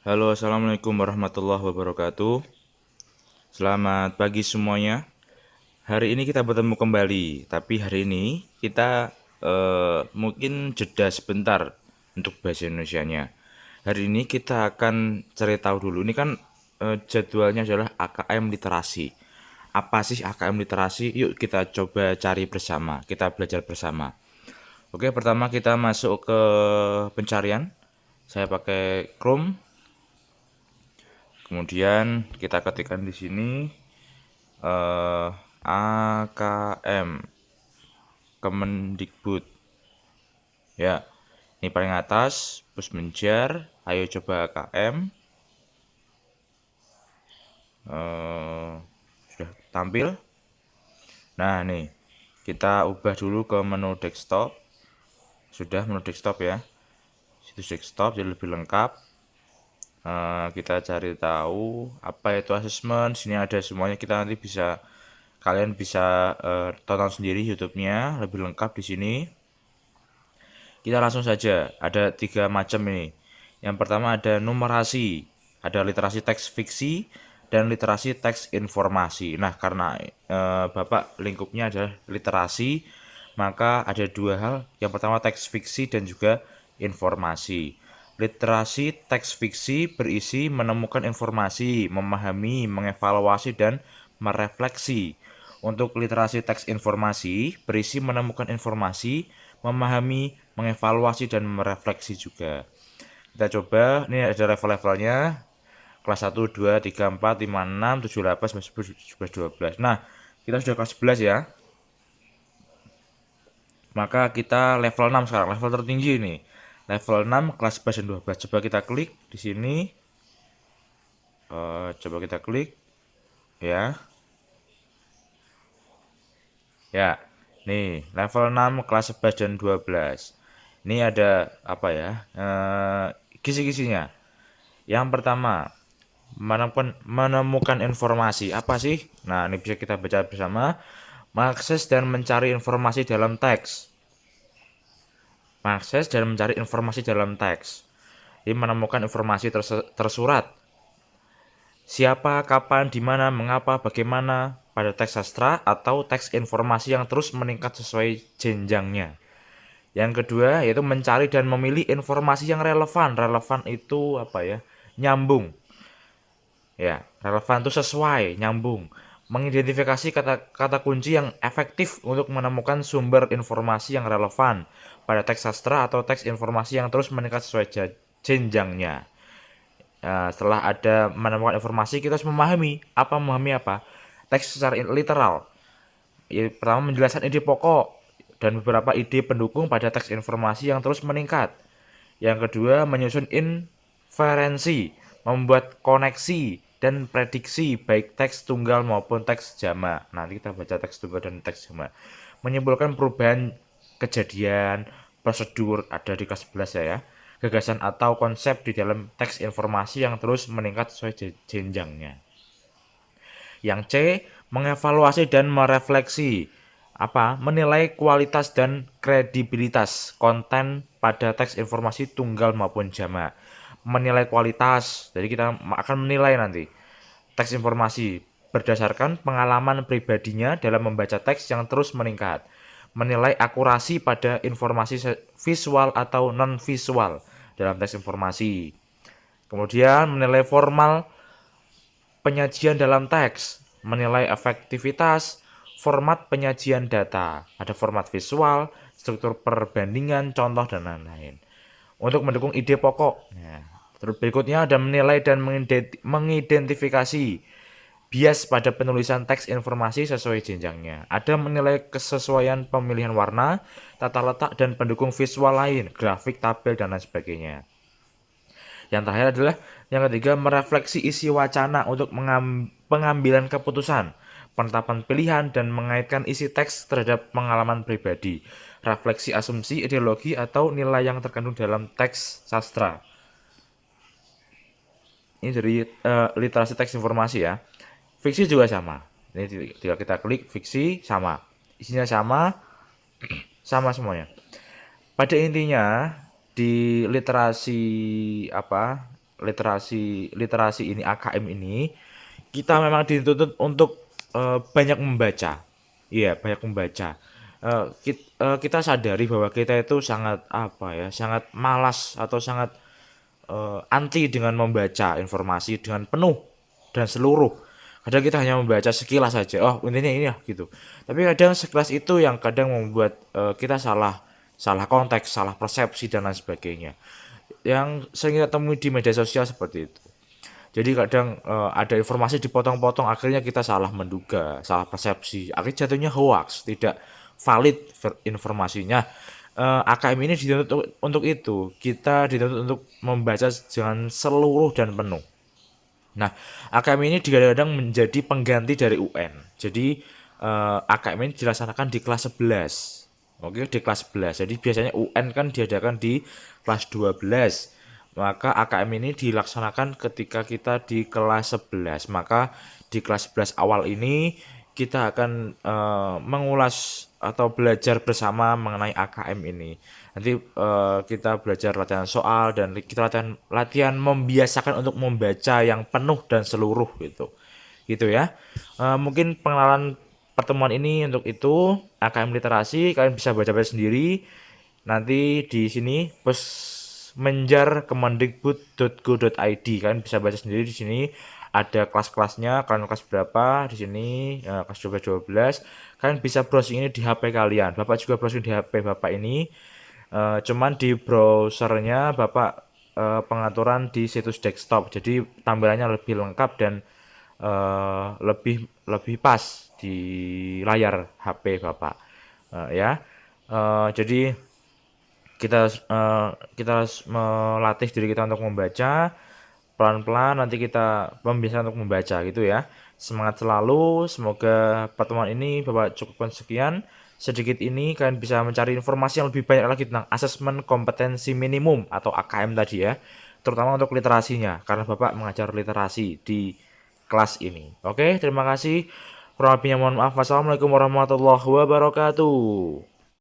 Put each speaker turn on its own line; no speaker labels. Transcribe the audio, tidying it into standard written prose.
Halo, assalamualaikum warahmatullahi wabarakatuh. Selamat pagi semuanya. Hari ini kita bertemu kembali, tapi hari ini kita mungkin jeda sebentar untuk bahasa Indonesianya. Hari ini kita akan cari tahu dulu. Ini kan jadwalnya adalah AKM literasi. Apa sih AKM literasi? Yuk kita coba cari bersama. Kita belajar bersama. Oke, pertama kita masuk ke pencarian. Saya pakai Chrome. Kemudian kita ketikkan di sini AKM Kemendikbud. Ya, ini paling atas, Pusmenjar. Ayo coba AKM. Sudah tampil. Nah, nih kita ubah dulu ke menu desktop. Sudah menu desktop ya. Situs desktop jadi lebih lengkap. Kita cari tahu apa itu asesmen. Sini ada semuanya. Kita nanti bisa kalian bisa tonton sendiri YouTube-nya lebih lengkap di sini. Kita langsung saja, ada 3 macam ini. Yang pertama ada numerasi, ada literasi teks fiksi dan literasi teks informasi. Nah, karena Bapak lingkupnya adalah literasi, maka ada 2 hal. Yang pertama teks fiksi dan juga informasi. Literasi teks fiksi berisi menemukan informasi, memahami, mengevaluasi, dan merefleksi. Untuk literasi teks informasi berisi menemukan informasi, memahami, mengevaluasi, dan merefleksi juga. Kita coba, ini ada level-levelnya. Kelas 1, 2, 3, 4, 5, 6, 7, 8, 9, 10, 11, 12. Nah, kita sudah kelas 11 ya. Maka kita level 6 sekarang, level tertinggi ini. Level 6, kelas 11 dan 12. Coba kita klik di sini. Coba kita klik. Ya. Ya, nih level 6 kelas 11 dan 12. Ini ada apa ya? Kisi-kisinya. Yang pertama, menemukan informasi. Apa sih? Nah, ini bisa kita baca bersama. Mengakses dan mencari informasi dalam teks. Mengakses dan mencari informasi dalam teks. Ini menemukan informasi tersurat. Siapa, kapan, di mana, mengapa, bagaimana pada teks sastra atau teks informasi yang terus meningkat sesuai jenjangnya. Yang kedua yaitu mencari dan memilih informasi yang relevan. Relevan itu apa ya? Nyambung. Ya, relevan itu sesuai, nyambung. Mengidentifikasi kata kunci yang efektif untuk menemukan sumber informasi yang relevan pada teks sastra atau teks informasi yang terus meningkat sesuai jenjangnya. Setelah ada menemukan informasi, kita harus memahami apa? Teks secara literal. Pertama menjelaskan ide pokok dan beberapa ide pendukung pada teks informasi yang terus meningkat. Yang kedua, menyusun inferensi, membuat koneksi dan prediksi baik teks tunggal maupun teks jamak. Nanti kita baca teks tunggal dan teks jamak. Menyimpulkan perubahan kejadian, prosedur ada di kelas 11 ya. Gagasan atau konsep di dalam teks informasi yang terus meningkat sesuai jenjangnya. Yang C, mengevaluasi dan merefleksi. Apa? Menilai kualitas dan kredibilitas konten pada teks informasi tunggal maupun jamak. Menilai kualitas, jadi kita akan menilai nanti teks informasi berdasarkan pengalaman pribadinya dalam membaca teks yang terus meningkat. Menilai akurasi pada informasi visual atau non-visual dalam teks informasi. Kemudian menilai formal penyajian dalam teks, menilai efektivitas, format penyajian data, ada format visual, struktur perbandingan, contoh, dan lain-lain. Untuk mendukung ide pokok, terus berikutnya ada menilai dan mengidentifikasi bias pada penulisan teks informasi sesuai jenjangnya. Ada menilai kesesuaian pemilihan warna, tata letak, dan pendukung visual lain, grafik, tabel, dan lain sebagainya. Yang terakhir adalah yang ketiga, merefleksi isi wacana untuk pengambilan keputusan, penetapan pilihan, dan mengaitkan isi teks terhadap pengalaman pribadi, refleksi asumsi, ideologi, atau nilai yang terkandung dalam teks sastra. Ini dari literasi teks informasi ya. Fiksi juga sama. Ini tinggal kita klik fiksi sama. Isinya sama, sama semuanya. Pada intinya di literasi apa literasi ini, AKM ini, kita memang dituntut untuk banyak membaca. Iya, banyak membaca. Kita sadari bahwa kita itu sangat apa ya, sangat malas atau sangat anti dengan membaca informasi dengan penuh dan seluruh. Kadang kita hanya membaca sekilas saja. Oh, intinya ini ya gitu. Tapi kadang sekilas itu yang kadang membuat kita salah salah konteks, salah persepsi dan lain sebagainya. Yang sering kita temui di media sosial seperti itu. Jadi kadang ada informasi dipotong-potong, akhirnya kita salah menduga, salah persepsi, akhirnya jatuhnya hoax, tidak valid informasinya. AKM ini dituntut untuk itu, kita dituntut untuk membaca dengan seluruh dan penuh. Nah, AKM ini kadang-kadang menjadi pengganti dari UN. Jadi AKM ini dilaksanakan di kelas 11. Oke, di kelas 11. Jadi biasanya UN kan diadakan di kelas 12. Maka AKM ini dilaksanakan ketika kita di kelas 11. Maka di kelas 11 awal ini kita akan mengulas atau belajar bersama mengenai AKM ini. Nanti kita belajar latihan soal dan kita latihan membiasakan untuk membaca yang penuh dan seluruh gitu. Gitu ya. Mungkin pengenalan pertemuan ini untuk itu AKM literasi kalian bisa baca-baca sendiri. Nanti di sini menjar.kemendikbud.go.id kalian bisa baca sendiri di sini ada kelas-kelasnya, kalian kelas berapa di sini, kelas 12 kalian bisa browsing ini di HP kalian. Bapak juga browsing di HP Bapak ini. Cuman di browsernya Bapak pengaturan di situs desktop. Jadi tampilannya lebih lengkap dan lebih lebih pas di layar HP Bapak. Ya. Jadi kita harus melatih diri kita untuk membaca pelan-pelan, nanti kita membiasakan untuk membaca gitu ya. Semangat selalu, semoga pertemuan ini Bapak cukupkan sekian. Sedikit ini kalian bisa mencari informasi yang lebih banyak lagi tentang asesmen kompetensi minimum atau AKM tadi ya, terutama untuk literasinya karena Bapak mengajar literasi di kelas ini. Oke, terima kasih. Kurang lebihnya mohon maaf. Wassalamualaikum warahmatullahi wabarakatuh.